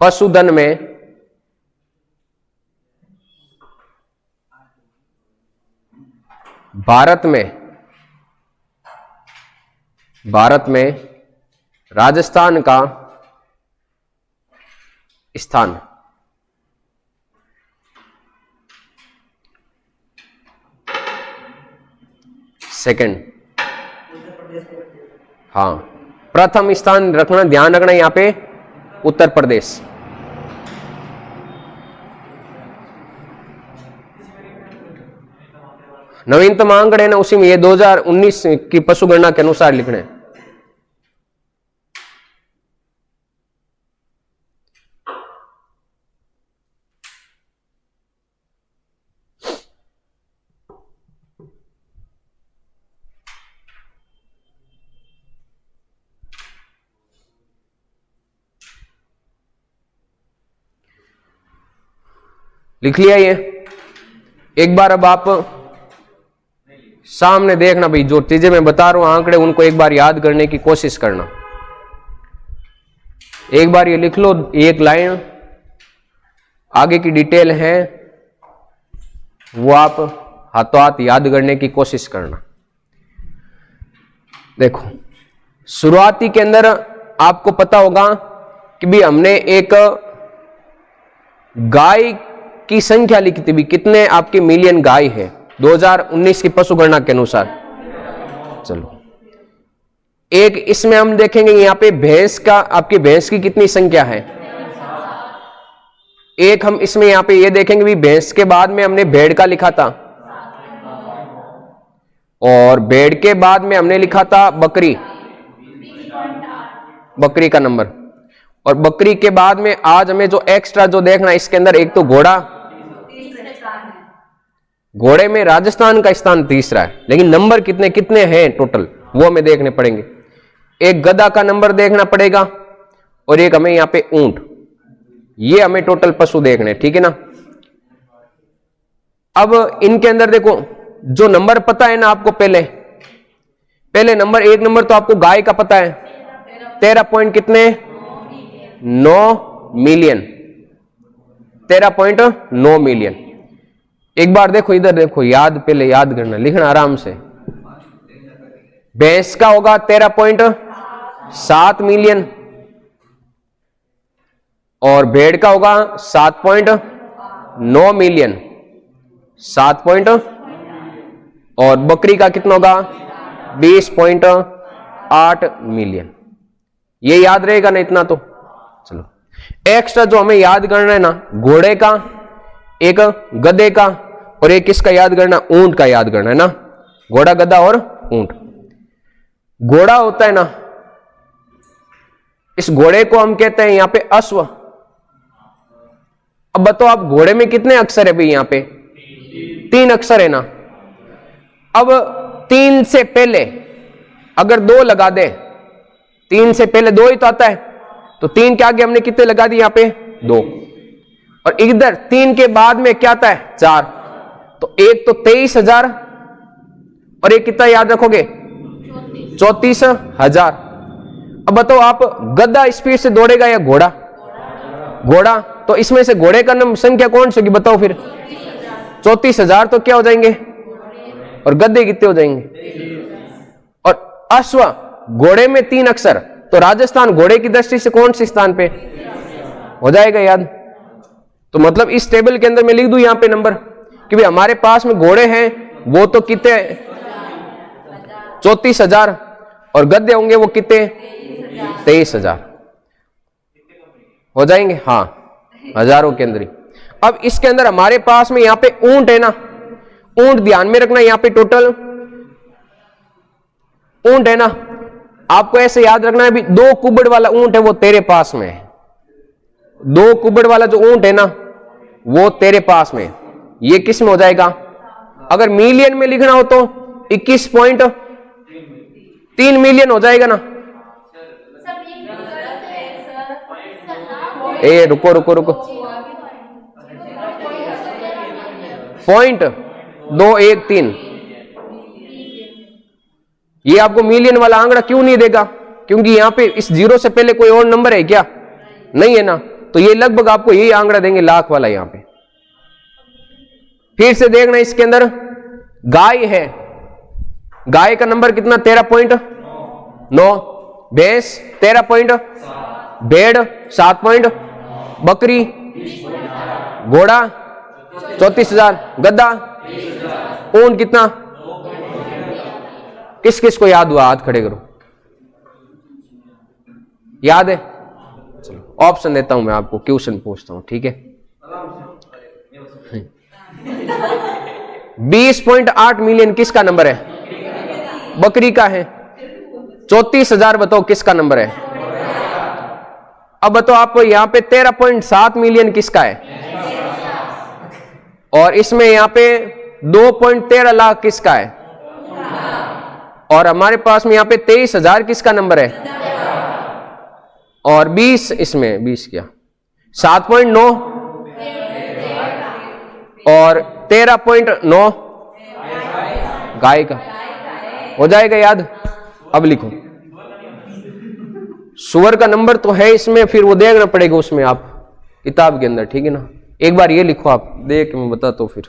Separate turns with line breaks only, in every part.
पशुधन में भारत में राजस्थान का स्थान। सेकंड, हाँ, प्रथम स्थान रखना, ध्यान रखना यहां पे उत्तर प्रदेश। नवीनतम आंकड़े ना उसी में ये 2019 की पशु गणना के अनुसार लिखने। लिख लिया ये? एक बार अब आप सामने देखना भाई, जो चीजें मैं बता रहा हूं आंकड़े, उनको एक बार याद करने की कोशिश करना। एक बार ये लिख लो, एक लाइन, आगे की डिटेल है वो आप हाथों हाथ याद करने की कोशिश करना। देखो, शुरुआती के अंदर आपको पता होगा कि भी हमने एक गाय की संख्या लिखी थी, भी कितने आपके मिलियन गाय है 2019 की पशु गणना के अनुसार। चलो, एक इसमें हम देखेंगे यहां पे भैंस का, आपकी भैंस की कितनी संख्या है। एक हम इसमें यहां पे ये देखेंगे भी भैंस के बाद में हमने भेड़ का लिखा था, और भेड़ के बाद में हमने लिखा था बकरी, बकरी का नंबर, और बकरी के बाद में आज हमें जो एक्स्ट्रा जो देखना है इसके अंदर, एक तो घोड़ा, घोड़े में राजस्थान का स्थान तीसरा है, लेकिन नंबर कितने कितने हैं टोटल वो हमें देखने पड़ेंगे। एक गधा का नंबर देखना पड़ेगा, और एक हमें यहां पे ऊंट, ये हमें टोटल पशु देखने, ठीक है ना। अब इनके अंदर देखो, जो नंबर पता है ना आपको, पहले नंबर, एक नंबर तो आपको गाय का पता है, 13 पॉइंट कितने, 9 मिलियन, 13.9 मिलियन। एक बार देखो इधर देखो, याद पहले याद करना, लिखना आराम से। भैंस का होगा 13.7 मिलियन, और भेड़ का होगा 7.9 मिलियन, 7 पॉइंट, और बकरी का कितना होगा 20.8 मिलियन। ये याद रहेगा ना इतना तो। चलो, एक्स्ट्रा जो हमें याद करना है ना, घोड़े का, एक गधे का, और एक किसका याद करना, ऊंट का याद करना है ना। घोड़ा, गधा और ऊंट। घोड़ा होता है ना, इस घोड़े को हम कहते हैं यहां पे अश्व। अब बताओ आप, घोड़े में कितने अक्षर है भाई, यहां पे 3 अक्षर है ना। अब 3 से पहले अगर 2 लगा दे, 3 से पहले 2 ही तो आता है, तो 3 के आगे हमने कितने लगा दिए, यहां पे 2, और इधर 3 के बाद में क्या आता है 4, तो एक तो 23,000, और एक कितना याद रखोगे 34,000। अब बताओ आप, गधा स्पीड से दौड़ेगा या घोड़ा, घोड़ा, तो इसमें से घोड़े का नंबर संख्या कौन सी होगी बताओ फिर, 34,000 तो क्या हो जाएंगे, और गधे कितने हो जाएंगे। और अश्व, घोड़े में 3 अक्षर, तो राजस्थान घोड़े की दृष्टि से कौन से स्थान पे हो जाएगा याद। तो मतलब इस टेबल के अंदर मैं लिख दूं यहां पे नंबर कि भाई हमारे पास में घोड़े हैं वो तो कितने 34,000, और गधे होंगे वो कितने 23,000 हो जाएंगे, हाँ, हजारों के अंदर ही। अब इसके अंदर हमारे पास में यहां पे ऊंट है ना, ऊंट ध्यान में रखना, यहां पे टोटल ऊंट है ना, आपको ऐसे याद रखना है भी 2 कुबड़ वाला ऊंट है वो तेरे पास में है, 2 कुबड़ वाला जो ऊंट है ना वो तेरे पास में, ये किस में हो जाएगा। अगर मिलियन में लिखना हो तो 21.3 मिलियन हो जाएगा ना। ए रुको रुको रुको, 0.213, ये आपको मिलियन वाला आंकड़ा क्यों नहीं देगा, क्योंकि यहां पे इस 0 से पहले कोई और नंबर है क्या, नहीं है ना, तो ये लगभग आपको यही आंकड़ा देंगे लाख वाला यहां पे। फिर से देखना इसके अंदर गाय है, गाय का नंबर कितना 13.9, भैंस 13. भेड़ 7. बकरी, घोड़ा 34,000, गधा, ऊंट कितना? किस किस को याद हुआ? हाथ खड़े करो। याद है? चलो ऑप्शन देता हूं मैं आपको, क्वेश्चन पूछता हूं, ठीक है? 20.8 मिलियन किसका नंबर है? बकरी का है। 34,000 बताओ किसका नंबर है? अब बताओ आपको यहां पे 13.7 मिलियन किसका है? और इसमें यहां पे 2.13 लाख किसका है? और हमारे पास में यहां पे 23,000 किसका नंबर है? और 20, इसमें 20 क्या 7.9 और 13.9 गाय का। हो जाएगा याद? अब लिखो, सुअर का नंबर तो है इसमें, फिर वो देखना पड़ेगा उसमें आप किताब के अंदर, ठीक है ना? एक बार ये लिखो आप, देख मैं बताता हूं फिर।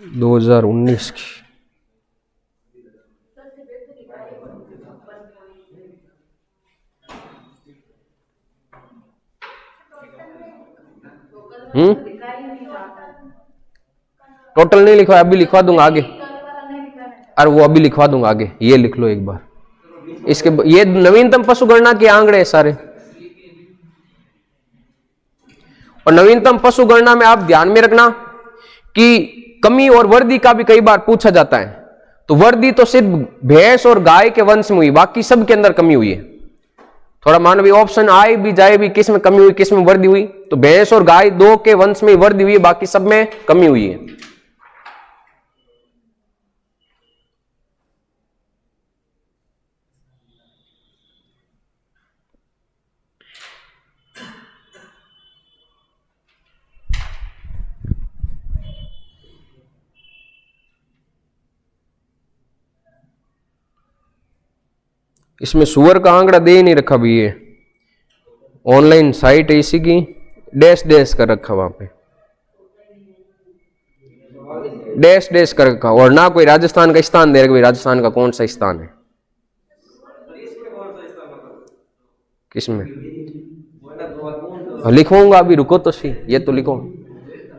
दो 2019 की टोटल नहीं लिखवा, अभी लिखवा दूंगा आगे। अरे वो अभी लिखवा दूंगा आगे, ये लिख लो एक बार। इसके ये नवीनतम पशु गणना के आंकड़े हैं सारे। और नवीनतम पशु गणना में आप ध्यान में रखना कि कमी और वृद्धि का भी कई बार पूछा जाता है। तो वृद्धि तो सिर्फ भैंस और गाय के वंश में हुई, बाकी सब के अंदर कमी हुई है। थोड़ा मान लो ऑप्शन आए भी जाए भी, किस में कमी हुई किस में वृद्धि हुई, तो भैंस और गाय दो के वंश में वृद्धि हुई है, बाकी सब में कमी हुई है। इसमें सुअर का आंकड़ा दे ही नहीं रखा भी, ये ऑनलाइन साइट है इसी की, डैश डैश कर रखा वहां पे, डैश डैश कर रखा, और ना कोई राजस्थान का स्थान दे रखा, राजस्थान का कौन सा स्थान है किसमें? लिखवाऊंगा अभी, रुको तो सही, ये तो लिखो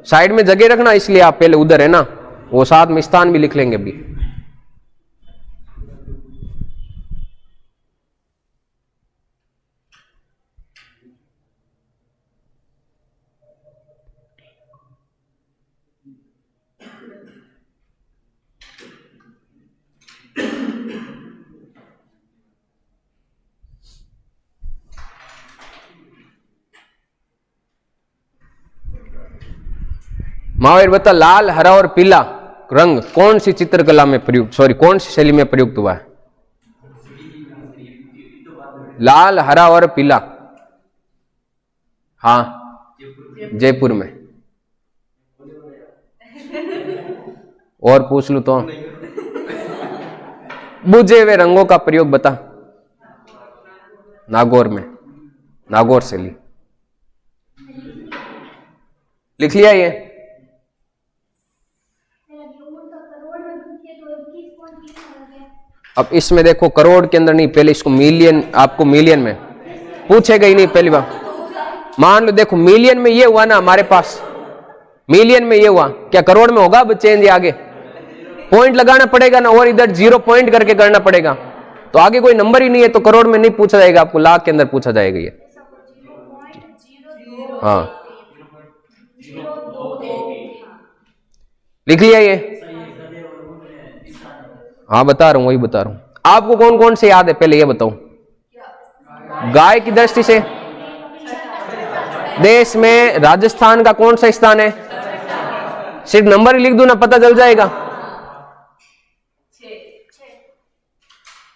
साइड में जगह रखना, इसलिए आप पहले उधर है ना, वो साथ में स्थान भी लिख लेंगे अभी। महावीर बता, लाल हरा और पीला रंग कौन सी चित्रकला में प्रयुक्त, सॉरी कौन सी शैली में प्रयुक्त हुआ है? लाल हरा और पीला, हाँ जयपुर में। और पूछ लू तो बुझे हुए रंगों का प्रयोग बता। नागौर में, नागौर शैली। लिख लिया ये? अब इसमें देखो करोड़ के अंदर नहीं, पहले इसको मिलियन, आपको मिलियन में पूछेगा ही नहीं पहली बार। मान लो देखो मिलियन में ये हुआ ना हमारे पास, मिलियन में ये हुआ, क्या करोड़ में होगा? अब चेंज आगे पॉइंट लगाना पड़ेगा ना, और इधर 0 पॉइंट करके करना पड़ेगा, तो आगे कोई नंबर ही नहीं है, तो करोड़ में नहीं पूछा जाएगा, आपको लाख के अंदर पूछा जाएगा ये। हाँ लिख लिया ये? हाँ बता रहा हूं, वही बता रहा हूं। आपको कौन कौन से याद है पहले ये बताओ? गाय की दृष्टि से देश में राजस्थान का कौन सा स्थान है? सिर्फ नंबर ही लिख दो ना, पता चल जाएगा।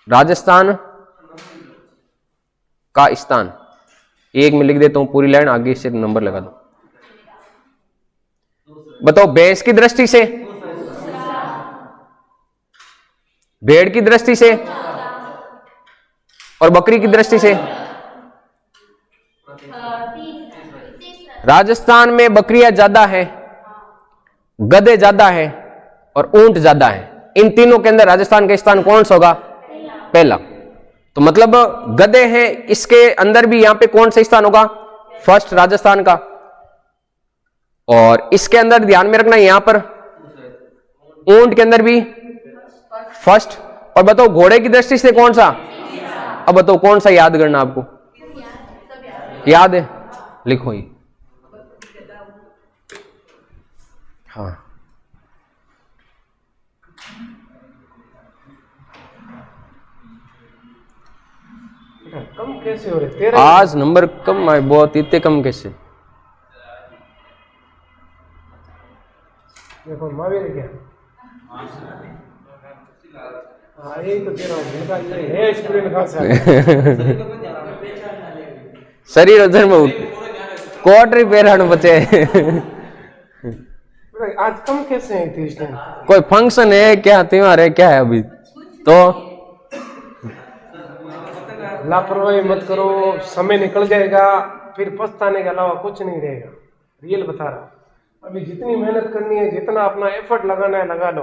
राजस्थान का स्थान एक में लिख देता हूं पूरी लाइन, आगे सिर्फ नंबर लगा दो। बताओ भैंस की दृष्टि से, भेड़ की दृष्टि से और बकरी की दृष्टि से? राजस्थान में बकरियां ज्यादा है, गधे ज्यादा है और ऊंट ज्यादा है। इन तीनों के अंदर राजस्थान का स्थान कौन सा होगा? पहला। तो मतलब गधे हैं, इसके अंदर भी यहां पे कौन सा स्थान होगा? फर्स्ट राजस्थान का। और इसके अंदर ध्यान में रखना, यहां पर ऊंट के अंदर भी फर्स्ट। और बताओ घोड़े की दृष्टि से कौन सा? अब बताओ कौन सा याद करना आपको? याद है? लिखो ये। हाँ,
कम कैसे हो रहे? 13
आज नंबर कम आए बहुत, इतने कम कैसे?
देखो महावीर क्या, हाँ यही तो तेरा है स्टूडेंट कहाँ से
शरीर वजन में कोट रिपेयर बचे।
आज कम कैसे है इतने स्टूडेंट?
कोई फंक्शन है क्या, त्योहार है क्या है अभी? तो
लापरवाही मत करो, समय निकल जाएगा, फिर पछताने के अलावा कुछ नहीं रहेगा। रियल बता रहा, अभी जितनी मेहनत करनी है, जितना अपना एफर्ट लगाना है लगा लो,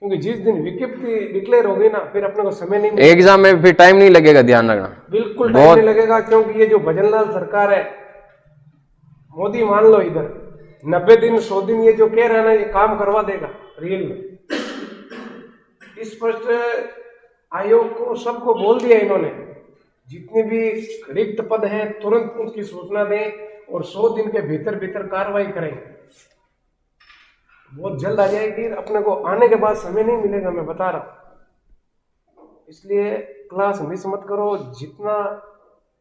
क्योंकि जिस दिन विज्ञप्ति डिक्लेयर होगी ना, फिर अपने को समय नहीं मिलेगा।
एग्जाम में फिर टाइम नहीं लगेगा, ध्यान रखना।
बिल्कुल टाइम नहीं लगेगा, क्योंकि ये जो भजनलाल सरकार है, मोदी मान लो इधर 90 दिन 100 दिन ये जो कह रहा है ना, ये काम करवा देगा रियल में। स्पष्ट आयोग को सबको बोल दिया इन्होंने, जितने भी रिक्त पद हैं तुरंत उसकी सूचना दें और 100 दिन के भीतर भीतर कार्रवाई करें। बहुत जल्द आ जाएगी, अपने को आने के बाद समय नहीं मिलेगा, मैं बता रहा हूँ। इसलिए क्लास मिस मत करो, जितना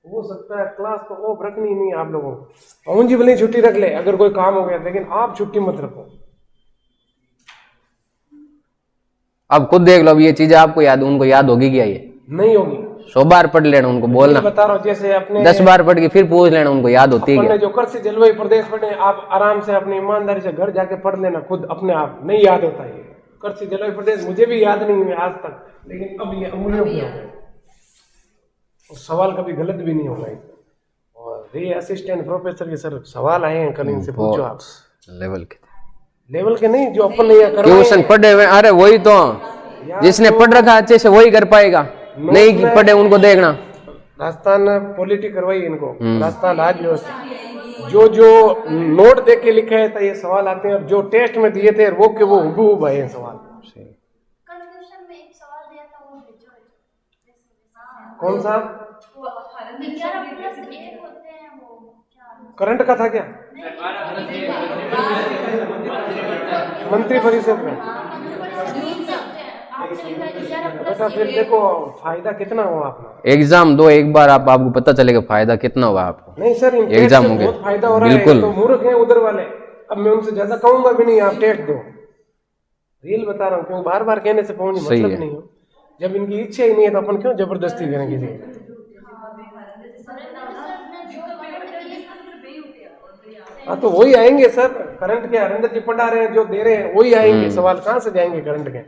हो सकता है क्लास तो ऑफ रखनी नहीं आप लोगों को। उन जीवनी छुट्टी रख ले अगर कोई काम हो गया, लेकिन आप छुट्टी मत रखो।
अब खुद देख लो, अब ये चीजें आपको याद, उनको याद होगी क्या? ये
नहीं होगी।
100 बार पढ़ लेना, उनको बोलना।
बता रहा हूँ, जैसे अपने
10 बार पढ़ के फिर पूछ लेना, उनको याद होती है क्या?
जो कृषि जलवायु प्रदेश पढ़े, आप आराम से अपनी ईमानदारी से घर जाके पढ़ लेना खुद अपने आप, नहीं याद होता है। कृषि जलवायु प्रदेश मुझे भी याद नहीं है आज तक, लेकिन अब ये अमूल्य हो गया। सवाल कभी गलत भी नहीं होगा। और ये असिस्टेंट प्रोफेसर के सर सवाल आए हैं, कल इनसे पूछो आप।
लेवल
के नहीं, जो अपन नहीं कर
ट्यूशन पढ़े हुए, अरे वही तो, जिसने पढ़ रखा अच्छे से वही कर पाएगा, नहीं कि पढ़े उनको देखना।
राजस्थान पॉलिटी करवाई इनको, राजस्थान राज्य व्यवस्था, जो जो नोट देख के लिखे है ये सवाल आते हैं, और जो टेस्ट में दिए थे वो के वो हुबहू आए हैं सवाल। कौन सा करंट का था क्या? मंत्री परिषद में। बेटा फिर देखो फायदा कितना हुआ अपना।
एग्जाम दो एक बार, आपको पता चलेगा फायदा कितना हुआ आपको।
नहीं सर,
एग्जाम हो
बहुत फायदा हो रहा है।
बिल्कुल।
तो मूर्ख हैं उधर वाले, अब मैं उनसे ज्यादा कहूंगा भी नहीं, आप टेस्ट दो। रियल बता रहा हूँ, क्योंकि बार बार कहने से पहुंच मतलब नहीं हो। जब इनकी इच्छा ही नहीं है तो अपन क्यों जबरदस्ती करेंगे जी? हाँ तो वही आएंगे सर, करंट के हरिंदर जी पढ़ा रहे हैं, जो दे रहे हैं वही आएंगे। सवाल कहाँ से जाएंगे करंट के?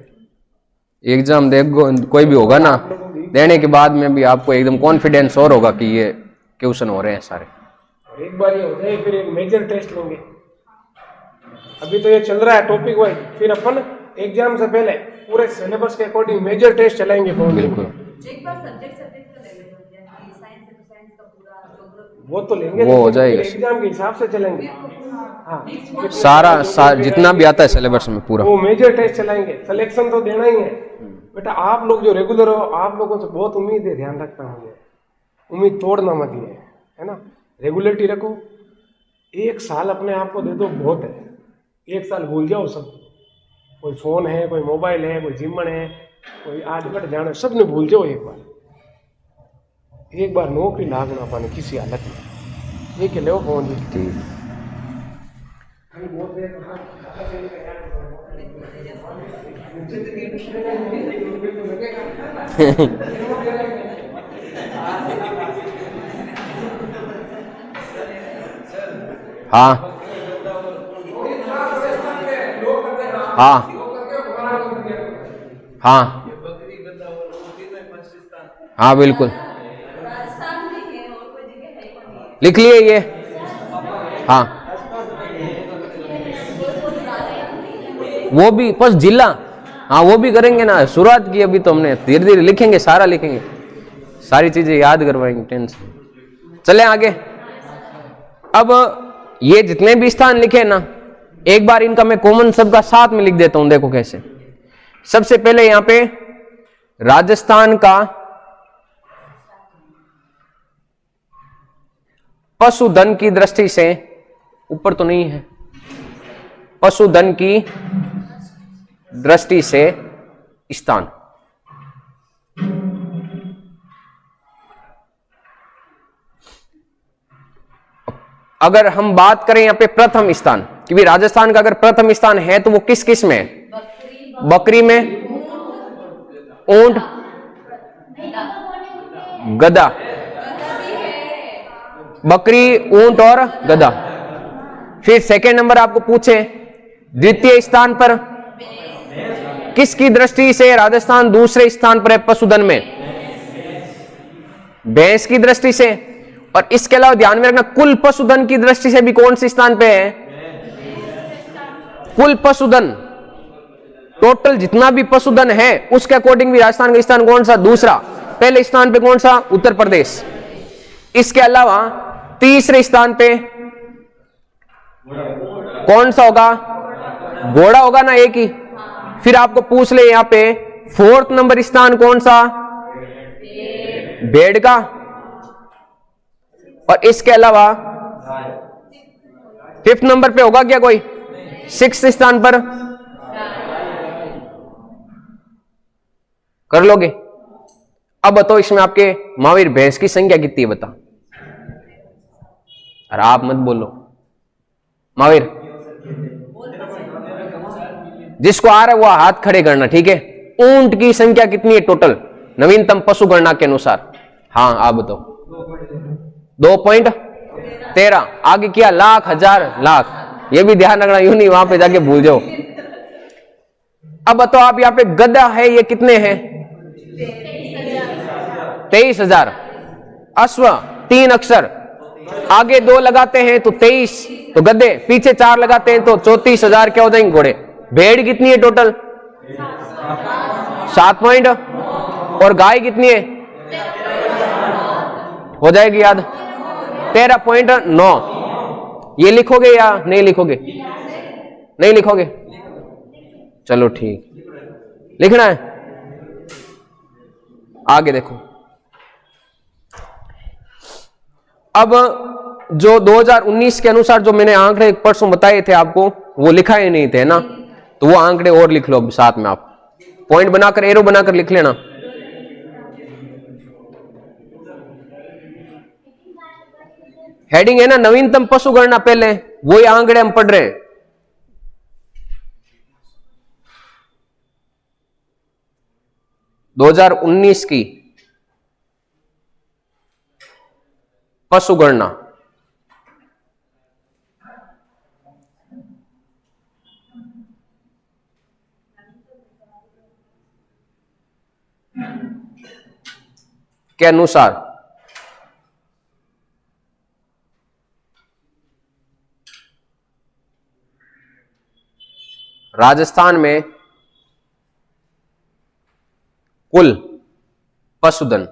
एग्जाम दे कोई भी होगा ना, देने के बाद में भी आपको एकदम कॉन्फिडेंस और होगा कि ये क्वेश्चन हो रहे हैं सारे।
एक बार ये हो जाए फिर एक मेजर टेस्ट लेंगे। अभी तो ये चल रहा है टॉपिक वाइज, फिर अपन एग्जाम से पहले पूरे सिलेबस के अकॉर्डिंग मेजर टेस्ट चलाएंगे।
बिल्कुल,
एक बार सब्जेक्ट का ले लेंगे, साइंस है तो साइंस का पूरा
वो तो लेंगे,
वो हो जाएगा
एग्जाम के हिसाब से चलेंगे। हाँ
सारा जितना भी आता है सिलेबस में पूरा,
वो मेजर टेस्ट चलाएंगे। सिलेक्शन तो देना ही है बेटा। आप लोग जो रेगुलर हो, आप लोगों से बहुत उम्मीद है, ध्यान रखना मुझे, उम्मीद तोड़ना मत ये, है ना। रेगुलरिटी रखो, 1 साल अपने आप को दे दो, बहुत है। 1 साल भूल जाओ सब, कोई फोन है, कोई मोबाइल है, कोई जिम्मन है, कोई आज बट जाना, सब ने भूल जाओ। एक बार नौकरी लाग ना पाने किसी हालत में, ये के ले फोन जी।
हाँ हाँ हाँ हाँ बिल्कुल,
राजस्थान में है और कोई जगह है ही नहीं।
लिख लिए ये। हाँ वो भी बस जिला, हाँ वो भी करेंगे ना, शुरुआत की अभी तो हमने, धीरे धीरे लिखेंगे, सारा लिखेंगे, सारी चीजें याद करवाएंगे, टेंशन। चले आगे। अब ये जितने भी स्थान लिखे ना, एक बार इनका मैं कॉमन सबका साथ में लिख देता हूं, देखो कैसे। सबसे पहले यहां पे राजस्थान का पशुधन की दृष्टि से, ऊपर तो नहीं है, पशुधन की दृष्टि से स्थान, अगर हम बात करें यहां पे प्रथम स्थान, क्योंकि राजस्थान का अगर प्रथम स्थान है तो वो किस किस में है? बकरी में, ऊंट, गधा, बकरी, ऊंट और गधा। फिर सेकेंड नंबर आपको पूछे, द्वितीय स्थान पर किसकी दृष्टि से राजस्थान दूसरे स्थान पर है पशुधन में? भैंस की दृष्टि से। और इसके अलावा ध्यान में रखना, कुल पशुधन की दृष्टि से भी कौन से स्थान पे है? कुल पशुधन, टोटल जितना भी पशुधन है उसके अकॉर्डिंग भी राजस्थान का स्थान कौन सा? दूसरा। पहले स्थान पे कौन सा? उत्तर प्रदेश। इसके अलावा तीसरे स्थान पे कौन सा होगा? घोड़ा होगा ना, एक ही। फिर आपको पूछ ले यहां पे फोर्थ नंबर स्थान कौन सा? भेड़ का। और इसके अलावा फिफ्थ नंबर पे होगा क्या कोई? सिक्स्थ स्थान पर कर लोगे? अब बताओ इसमें आपके महावीर भैंस की संख्या कितनी है बता? अरे आप मत बोलो महावीर, जिसको आ रहा है वो हाथ खड़े करना, ठीक है? ऊंट की संख्या कितनी है टोटल नवीनतम पशु गणना के अनुसार? हाँ आप बताओ। 2.13। आगे किया लाख, हजार, लाख, ये भी ध्यान रखना, यूं नहीं वहां पे जाके भूल जाओ। अब बताओ आप, यहाँ पे गधा है ये कितने हैं? 23,000। अश्व 3 अक्षर, आगे 2 लगाते हैं तो 23 तो गधे, पीछे 4 लगाते हैं तो 34,000 क्या हो जाएंगे? घोड़े। भेड़ कितनी है टोटल? 7 पॉइंट। और गाय कितनी है? हो जाएगी याद? 13.9। ये लिखोगे या नहीं लिखोगे? नहीं लिखोगे? चलो ठीक, लिखना है। आगे देखो, अब जो 2019 के अनुसार जो मैंने आंकड़े परसों बताए थे आपको, वो लिखा ही नहीं थे ना, तो वो आंकड़े और लिख लो साथ में। आप पॉइंट बनाकर, एरो बनाकर लिख लेना। हेडिंग है ना नवीनतम पशु गणना, पहले वही आंकड़े हम पढ़ रहे हैं। दो 2019 की पशु गणना, के अनुसार राजस्थान में कुल पशुधन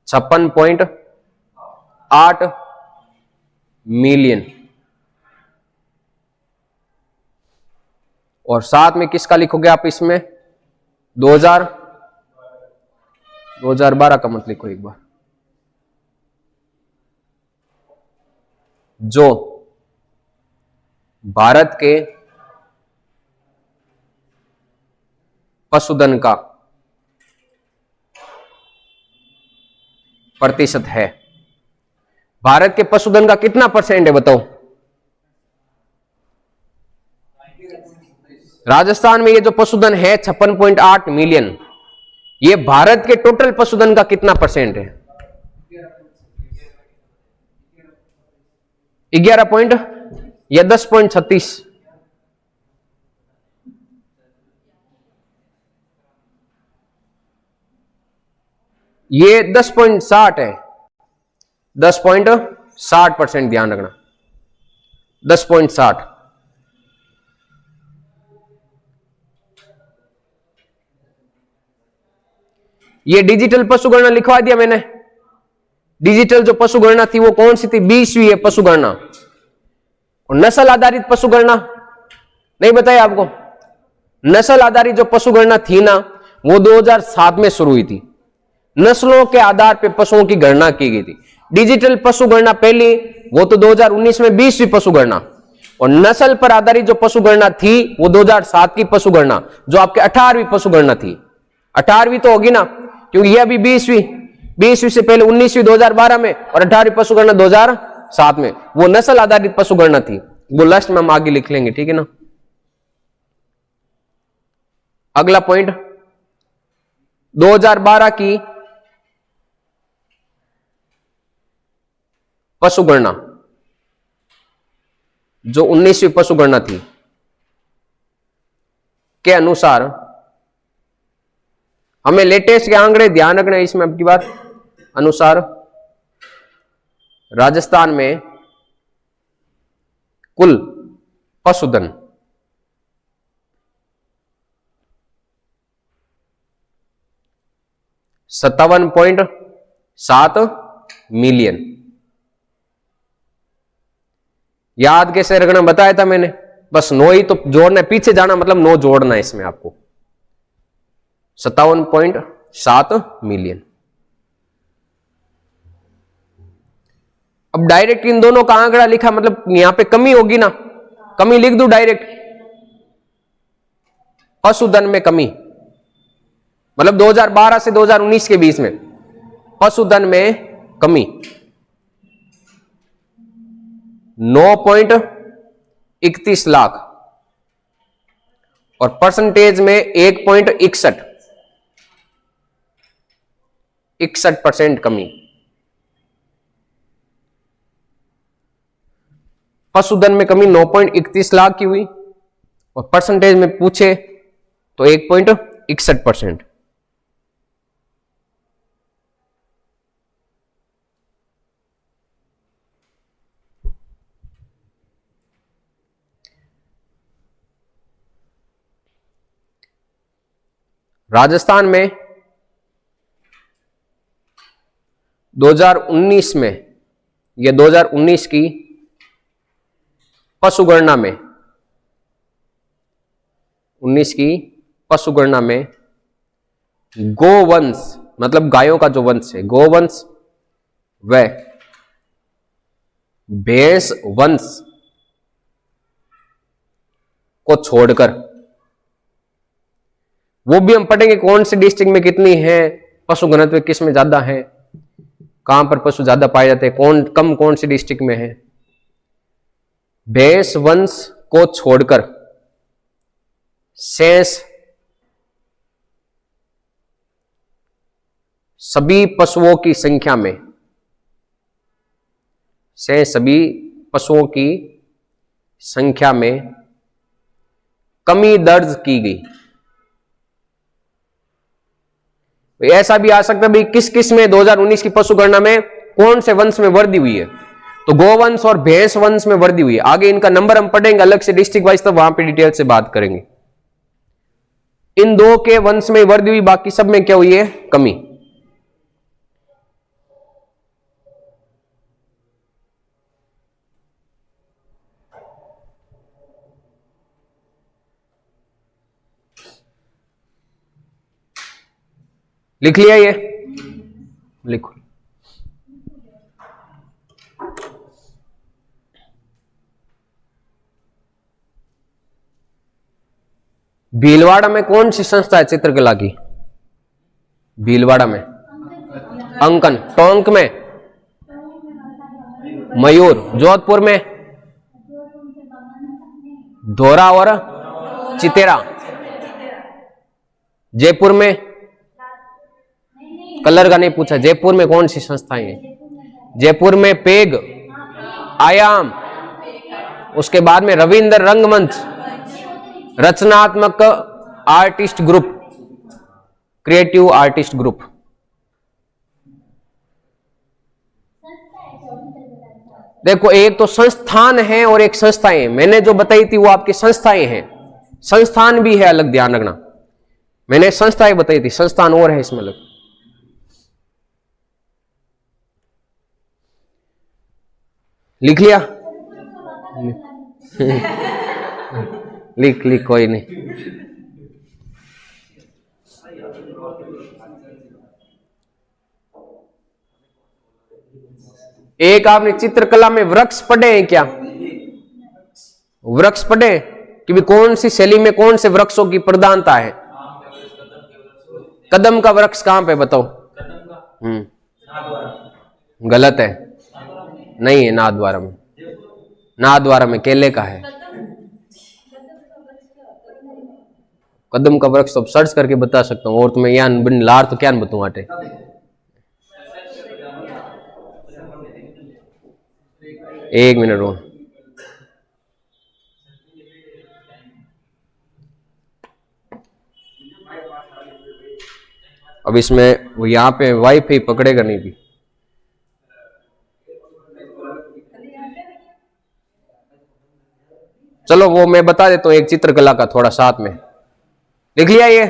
56.8 मिलियन। और साथ में किसका लिखोगे आप इसमें? 2012 का मत लिखो एक बार, जो भारत के पशुधन का प्रतिशत है। भारत के पशुधन का कितना परसेंट है बताओ? राजस्थान में ये जो पशुधन है 56.8 मिलियन, ये भारत के टोटल पशुधन का कितना परसेंट है? 11 पॉइंट या 10.36? ये 10.60 है, 10.60%, ध्यान रखना 10.60। ये डिजिटल पशु गणना लिखवा दिया मैंने। डिजिटल जो पशु गणना थी वो कौन सी थी? 20वीं है पशु गणना। और नस्ल आधारित पशु गणना नहीं बताया आपको? नस्ल आधारित जो पशु गणना थी ना, वो 2007 में शुरू हुई थी। नस्लों के आधार पर पशुओं की गणना की गई थी। डिजिटल पशु गणना पहली, वो तो 2019 में 20वीं पशु गणना। और नस्ल पर आधारित जो पशु गणना थी वो 2007 की पशु गणना, जो आपके 18वीं पशु गणना थी। 18वीं तो होगी ना, क्योंकि ये अभी 20वीं से पहले 19वीं 2012 में, और 18वीं पशु गणना 2007 में। वो नस्ल आधारित पशु गणना थी। वो लास्ट में हम आगे लिख लेंगे, ठीक है ना। अगला पॉइंट, 2012 की पशु गणना जो 19वीं पशु गणना थी के अनुसार हमें लेटेस्ट के आंकड़े ध्यान रखना है इसमें। अब की बात अनुसार राजस्थान में कुल पशुधन 57.7 मिलियन। याद कैसे रखना बताया था मैंने, बस 9 ही तो जोड़ना है, पीछे जाना मतलब 9 जोड़ना है इसमें आपको। 57.7 मिलियन। अब डायरेक्ट इन दोनों का आंकड़ा लिखा, मतलब यहां पे कमी होगी ना, कमी लिख दूं डायरेक्ट। पशुधन में कमी, मतलब 2012 से 2019 के बीच में पशुधन में कमी 9.31 लाख, और परसेंटेज में 1.61% कमी। पशुधन में कमी 9.31 लाख की हुई, और परसेंटेज में पूछे तो 1.61%। राजस्थान में 2019 में, या 2019 की पशु गणना में, 19 की पशु गणना में गोवंश, मतलब गायों का जो वंश है, गोवंश व भैंस वंश को छोड़कर, वो भी हम पढ़ेंगे कौन से डिस्ट्रिक्ट में कितनी है पशु घनत्व, किस में ज्यादा है, कहां पर पशु ज्यादा पाए जाते हैं, कौन से डिस्ट्रिक्ट में है। भैंस वंश को छोड़कर शेष सभी पशुओं की संख्या में, शेष सभी पशुओं की संख्या में कमी दर्ज की गई। ऐसा भी आ सकता है भाई किस किस में 2019 की पशु गणना में कौन से वंश में वृद्धि हुई है, तो गोवंश और भैंस वंश में वृद्धि हुई है। आगे इनका नंबर हम पढ़ेंगे अलग से डिस्ट्रिक्ट वाइज, तो वहां पे डिटेल से बात करेंगे। इन दो के वंश में वृद्धि हुई, बाकी सब में क्या हुई है? कमी। लिख लिया ये? लिखो। भीलवाड़ा में कौन सी संस्था है चित्रकला की? भीलवाड़ा में अंकन। टोंक में मयूर। जोधपुर में धोरा और चितेरा। जयपुर में कलर का नहीं पूछा, जयपुर में कौन सी संस्थाएं हैं? जयपुर में पेग, आयाम, उसके बाद में रविंद्र रंगमंच, रचनात्मक artist group, creative artist group. देखो, एक तो संस्थान है और एक संस्थाएं हैं। मैंने जो बताई थी वो आपकी संस्थाएं हैं, संस्थान भी है अलग, ध्यान रखना। मैंने संस्थाएं बताई थी, संस्थान और है इसमें अलग। लिख लिया? लिख लिख, कोई नहीं। एक आपने चित्रकला में वृक्ष पढ़े हैं क्या? वृक्ष पढ़े कि भी कौन सी शैली में कौन से वृक्षों की प्रधानता है? कदम का वृक्ष कहां पे बताओ? गलत है, नहीं है नाथद्वारा में। नाथद्वारा में केले का है। कदम का वृक्ष तो सर्च करके बता सकता हूँ, और तुम्हें यहाँ लार तो क्या बताऊं आटे। एक मिनट रो। अब इसमें वो यहाँ पे वाईफाई पकड़ेगा नहीं भी। चलो वो मैं बता देता हूँ एक चित्रकला का थोड़ा साथ में। लिख लिया ये?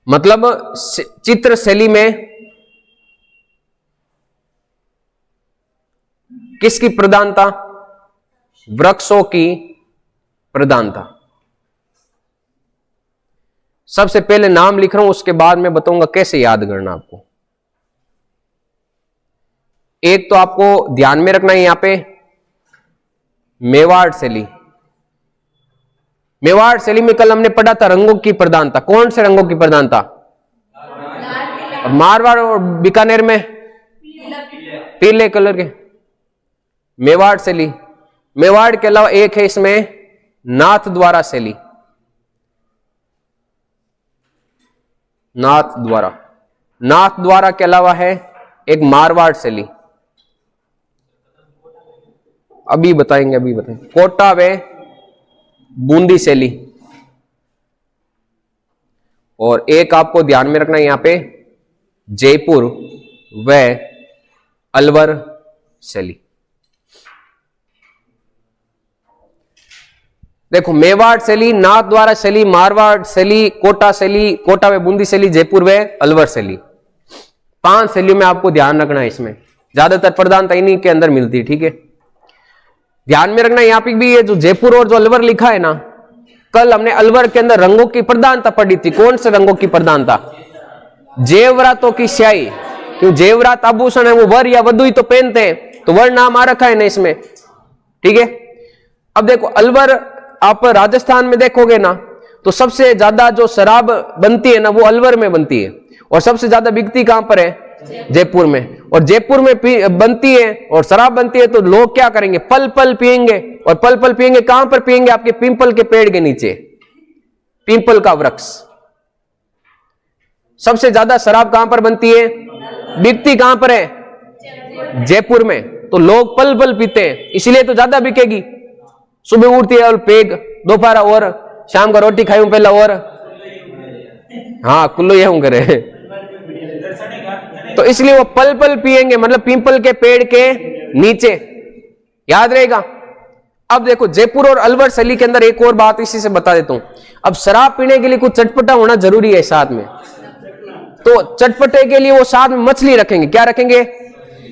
मतलब चित्र शैली में किसकी प्रधानता? वृक्षों की प्रधानता। सबसे पहले नाम लिख रहा हूं, उसके बाद मैं बताऊंगा कैसे याद करना आपको। एक तो आपको ध्यान में रखना है यहां पे मेवाड़ शैली। मेवाड़ शैली में कल हमने पढ़ा था रंगों की प्रधानता। कौन से रंगों की प्रधानता? मारवाड़ और बीकानेर में पीले कलर के। मेवाड़ शैली, मेवाड़ के अलावा एक है इसमें नाथद्वारा शैली। नाथद्वारा, नाथद्वारा के अलावा है एक मारवाड़ शैली। अभी बताएंगे, अभी बताएंगे। कोटा व बूंदी शैली। और एक आपको ध्यान में रखना है यहां पे जयपुर व अलवर शैली। देखो, मेवाड़ शैली, नाथद्वारा शैली, मारवाड़ शैली, कोटा शैली, कोटा व बूंदी शैली, जयपुर व अलवर शैली। 5 शैलियों में आपको ध्यान रखना है। इसमें ज्यादातर प्रधानता इन्हीं के अंदर मिलती है, ठीक है। ध्यान में रखना यहां पे भी ये जो जयपुर और जो अलवर लिखा है ना, कल हमने अलवर के अंदर रंगों की प्रधानता पढ़ी थी। कौन से रंगों की प्रधानता? जेवरातों की स्याही। क्यों? जेवरात आभूषण है, वो वर या वधु ही तो पहनते हैं, तो वर नाम आ रखा है ना इसमें, ठीक है। अब देखो, अलवर आप राजस्थान में देखोगे ना, तो सबसे ज्यादा जो शराब बनती है ना वो अलवर में बनती है, और सबसे ज्यादा बिकती कहां पर है? जयपुर में। और जयपुर में बनती है और शराब बनती है, तो लोग क्या करेंगे? पल पल पिएंगे। और पल पल पिएंगे कहां पर पिएंगे? आपके पीपल के पेड़ के नीचे, पीपल का वृक्ष। सबसे ज्यादा शराब कहां पर बनती है? बिकती कहां पर है? जयपुर में। तो लोग पल पल पीते हैं, इसलिए तो ज्यादा बिकेगी। सुबह उठती है और पेग, दोपहर और शाम का रोटी खाई पहला और, हाँ कुल्लू ये करे, तो इसलिए वो पल पल पिएंगे, मतलब पीपल के पेड़ के नीचे। याद रहेगा। अब देखो, जयपुर और अलवर शैली के अंदर एक और बात इसी से बता देता हूं। अब शराब पीने के लिए कुछ चटपटा होना जरूरी है साथ में, तो चटपटे के लिए वो साथ में मछली रखेंगे। क्या रखेंगे?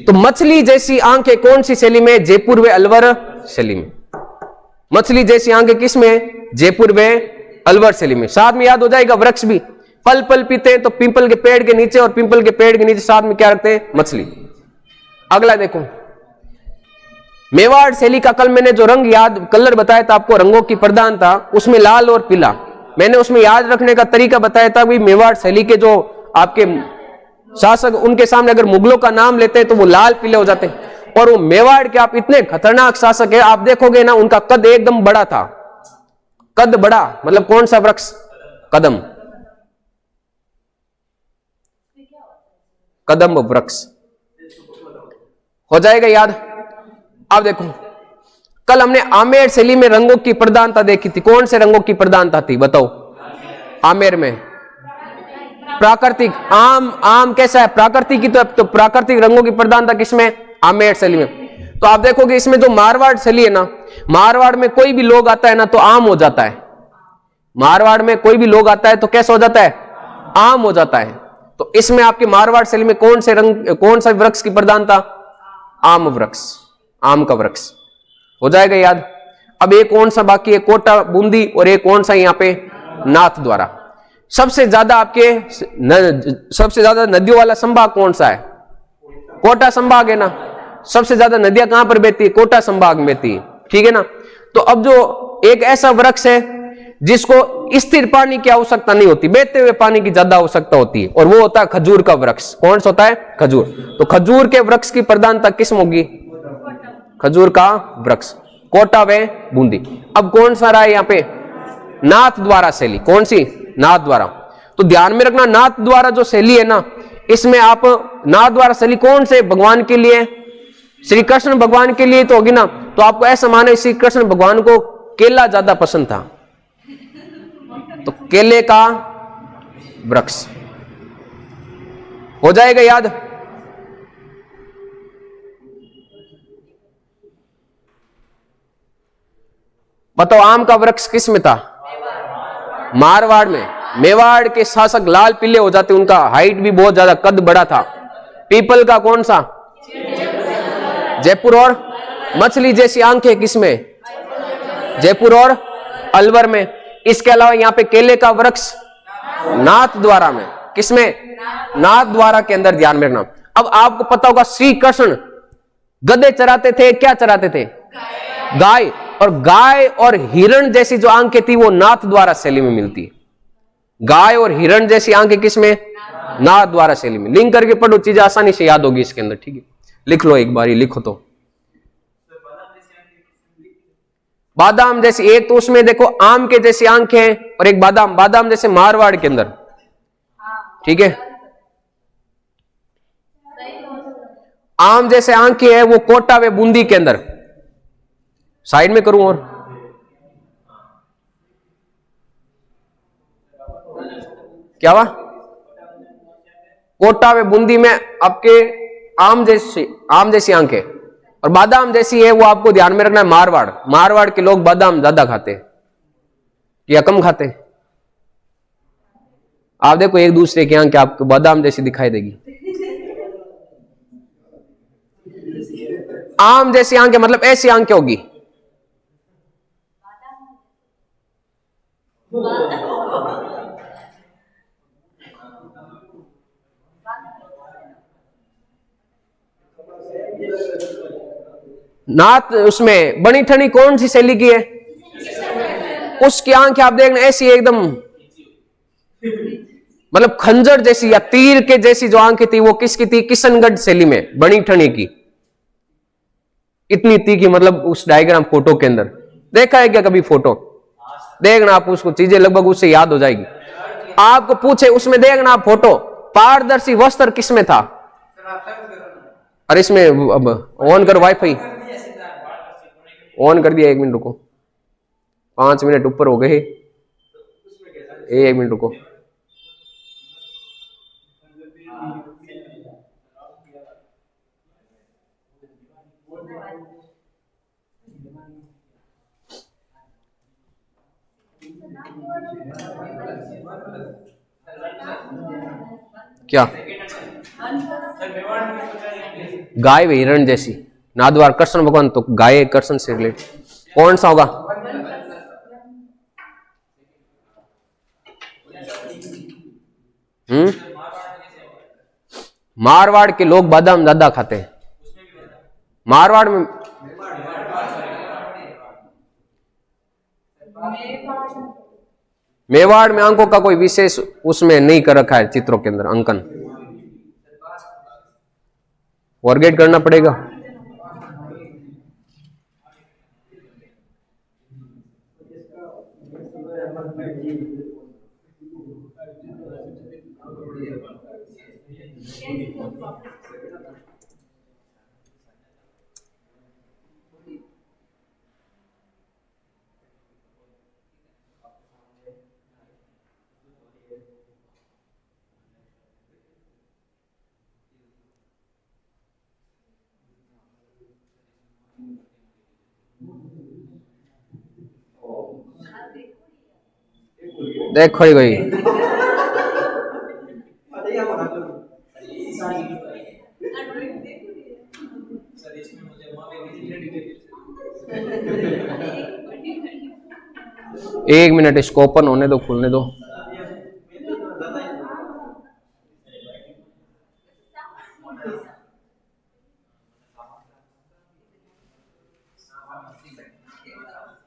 तो मछली जैसी आंखें कौन सी शैली में? जयपुर व अलवर शैली में। मछली जैसी आंखें किस में? जयपुर व अलवर शैली में। साथ में याद हो जाएगा वृक्ष भी, पल पल पीते हैं तो पीपल के पेड़ के नीचे, और पीपल के पेड़ के नीचे साथ में क्या रखते हैं? मछली। अगला देखो, मेवाड़ शैली का कल मैंने जो रंग याद कलर बताया था आपको, रंगों की प्रधानता, उसमें लाल और पीला। मैंने उसमें याद रखने का तरीका बताया था कि मेवाड़ शैली के जो आपके शासक, उनके सामने अगर मुगलों का नाम लेते हैं तो वो लाल पीले हो जाते हैं। और वो मेवाड़ के आप इतने खतरनाक शासक है, आप देखोगे ना उनका कद एकदम बड़ा था। कद बड़ा मतलब कौन सा वृक्ष? कदम, कदम वृक्ष। हो जाएगा याद। अब देखो, कल हमने आमेर शैली में रंगों की प्रधानता देखी थी। कौन से रंगों की प्रधानता थी बताओ? आमेर में प्राकृतिक। आम कैसा है? प्राकृतिक की। तो प्राकृतिक रंगों की प्रधानता किसमें? आमेर शैली में। तो आप देखोगे इसमें जो मारवाड़ शैली है ना, मारवाड़ में कोई भी लोग आता है ना तो आम हो जाता है। मारवाड़ में कोई भी लोग आता है तो कैसा हो जाता है? आम हो जाता है। तो इसमें आपके मारवाड़ शैली में कौन से रंग, कौन सा वृक्ष की प्रधानता? आम वृक्ष, आम का वृक्ष। हो जाएगा याद। अब एक कौन सा बाकी है? कोटा बूंदी। और एक कौन सा यहां पे? नाथ द्वारा। सबसे ज्यादा आपके सबसे ज्यादा नदियों वाला संभाग कौन सा है? कोटा संभाग है ना। सबसे ज्यादा नदियां कहां पर बहती है? कोटा संभाग में बहती है, ठीक है ना। तो अब जो एक ऐसा वृक्ष है जिसको स्थिर पानी की आवश्यकता नहीं होती, बहते हुए पानी की ज्यादा आवश्यकता होती है, और वो होता है खजूर का वृक्ष। कौन सा होता है? खजूर। तो खजूर के वृक्ष की प्रधानता किस में होगी? खजूर का वृक्ष, कोटा व बूंदी। अब कौन सा रहा है यहाँ पे? नाथ द्वारा शैली। कौन सी? नाथ द्वारा। तो ध्यान में रखना, नाथ द्वारा जो शैली है ना, इसमें आप नाथ द्वारा शैली कौन से भगवान के लिए? श्री कृष्ण भगवान के लिए तो होगी ना। तो आपको ऐसा माने श्री कृष्ण भगवान को केला ज्यादा पसंद था, तो केले का वृक्ष। हो जाएगा याद। बताओ आम का वृक्ष किस में था? मारवाड़ में। मेवाड़ के शासक लाल पीले हो जाते, उनका हाइट भी बहुत ज्यादा, कद बड़ा था। पीपल का कौन सा? जयपुर और मछली जैसी आंखें किसमें? जयपुर और अलवर में। इसके अलावा यहाँ पे केले का वृक्ष नाथ द्वारा में। किसमें? नाथ द्वारा के अंदर। ध्यान में रखना। अब आपको पता होगा श्री कृष्ण गधे चराते थे, क्या चराते थे? गाय। और गाय और हिरण जैसी जो आंखें थी वो नाथ द्वारा शैली में मिलती है। गाय और हिरण जैसी आंखें किसमें? नाथ द्वारा शैली में। लिंक करके पढ़ो, चीजें आसानी से याद होगी इसके अंदर, ठीक है। लिख लो एक बार, लिखो तो। बादाम जैसी, एक तो उसमें देखो आम के जैसी आंखें हैं, और एक बादाम, बादाम जैसे मारवाड़ के अंदर, ठीक है। आम जैसे आंखें है वो कोटा व बूंदी के अंदर। साइड में करूं और क्या हुआ? कोटा व बूंदी में आपके आम जैसी आंखें, और बादाम जैसी है वो आपको ध्यान में रखना है मारवाड़। मारवाड़ के लोग बादाम ज्यादा खाते हैं या कम खाते हैं? आप देखो एक दूसरे की आंखें आपको बादाम जैसी दिखाई देगी। आम जैसी आंखें मतलब ऐसी आंखें होगी। नाथ उसमें बनी ठनी कौन सी शैली की है? उसकी आंखें आप देखना ऐसी एकदम, मतलब खंजर जैसी या तीर के जैसी जो आंखें थी वो किसकी थी? किशनगढ़ शैली में बनी ठनी की। इतनी तीखी, मतलब उस डायग्राम फोटो के अंदर देखा है क्या कभी? फोटो देखना आप, उसको चीजें लगभग उससे याद हो जाएगी। आपको पूछे उसमें देखना आप फोटो, पारदर्शी वस्त्र किसमें था? अरे इसमें अब ऑन कर, वाईफाई ऑन कर दिया। 1 मिनट रुको, 5 मिनट ऊपर हो गए। 1 मिनट रुको। क्या? गाय व हिरण जैसी नादवार कृष्ण भगवान, तो गाय कृष्ण से रिलेटेड कौन सा होगा? मारवाड़ के लोग बादाम ज्यादा खाते हैं। मारवाड़ में मेवाड़ में अंकों का कोई विशेष उसमें नहीं कर रखा है, चित्रों के अंदर अंकन फॉरगेट करना पड़ेगा। देखो ही गई। एक मिनट, इसको ओपन होने दो, खुलने दो।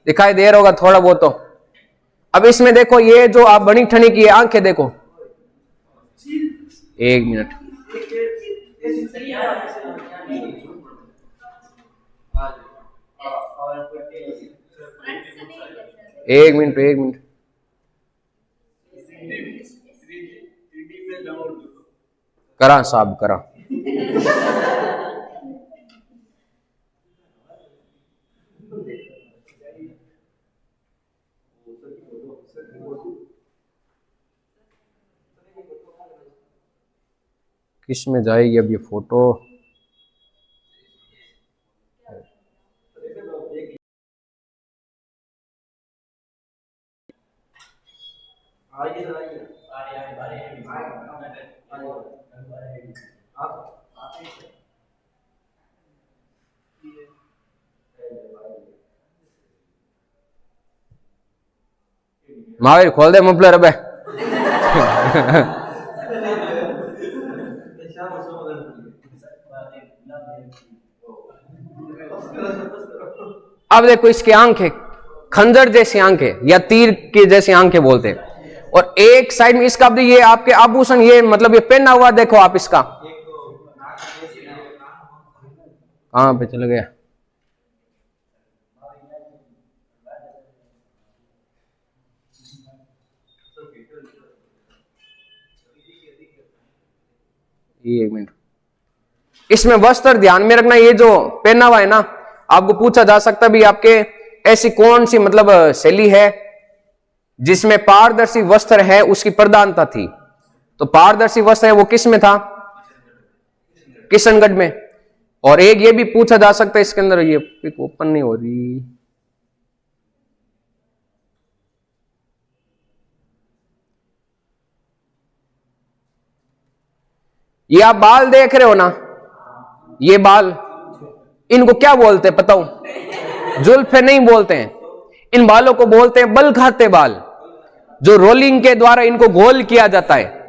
दिखाई दे रहा होगा थोड़ा बहुत तो। अब इसमें देखो, ये जो आप बनी ठनी की आंखें देखो, एक मिनट, एक मिनट, एक मिनट, करा साहब करा। किस में जाएगी अब ये फोटो? महावीर खोल दे मफलर अब। अब देखो इसकी आंखें खंजर जैसी आंखें या तीर की जैसी आंखें बोलते हैं, और एक साइड में इसका भी ये आपके आभूषण, ये मतलब ये पहना हुआ देखो आप इसका, कहां पे चले गया? एक मिनट, इसमें वस्त्र ध्यान में रखना, ये जो पहना हुआ है ना, आपको पूछा जा सकता भी आपके ऐसी कौन सी मतलब शैली है जिसमें पारदर्शी वस्त्र है, उसकी प्रधानता थी। तो पारदर्शी वस्त्र है वो किस में था? किशनगढ़ में। और एक ये भी पूछा जा सकता है इसके अंदर, ये पिक ओपन नहीं हो रही, ये आप बाल देख रहे हो ना, ये बाल, इनको क्या बोलते हैं पता हो? जुल्फे नहीं बोलते हैं, इन बालों को बोलते हैं बल खाते बाल, जो रोलिंग के द्वारा इनको गोल किया जाता है।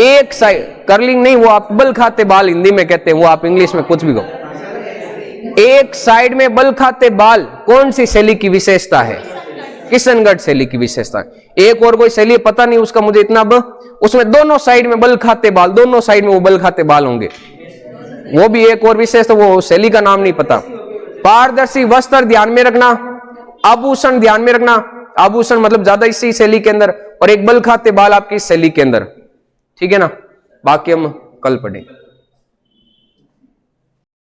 एक साइड कर्लिंग नहीं, वो आप बल खाते बाल हिंदी में कहते हैं, वो आप इंग्लिश में कुछ भी कहो। एक साइड में बल खाते बाल कौन सी शैली की विशेषता है? किशनगढ़ शैली की विशेषता। एक और कोई शैली पता नहीं उसका मुझे इतना, उसमें दोनों साइड में बल खाते बाल, दोनों साइड में वो बल खाते बाल होंगे, वो भी एक और विशेष, तो वो शैली का नाम नहीं पता। पारदर्शी वस्त्र ध्यान में रखना, आभूषण ध्यान में रखना, आभूषण मतलब ज्यादा इसी शैली के अंदर, और एक बल खाते बाल आपकी शैली के अंदर, ठीक है ना। बाकी हम कल पढ़ेंगे।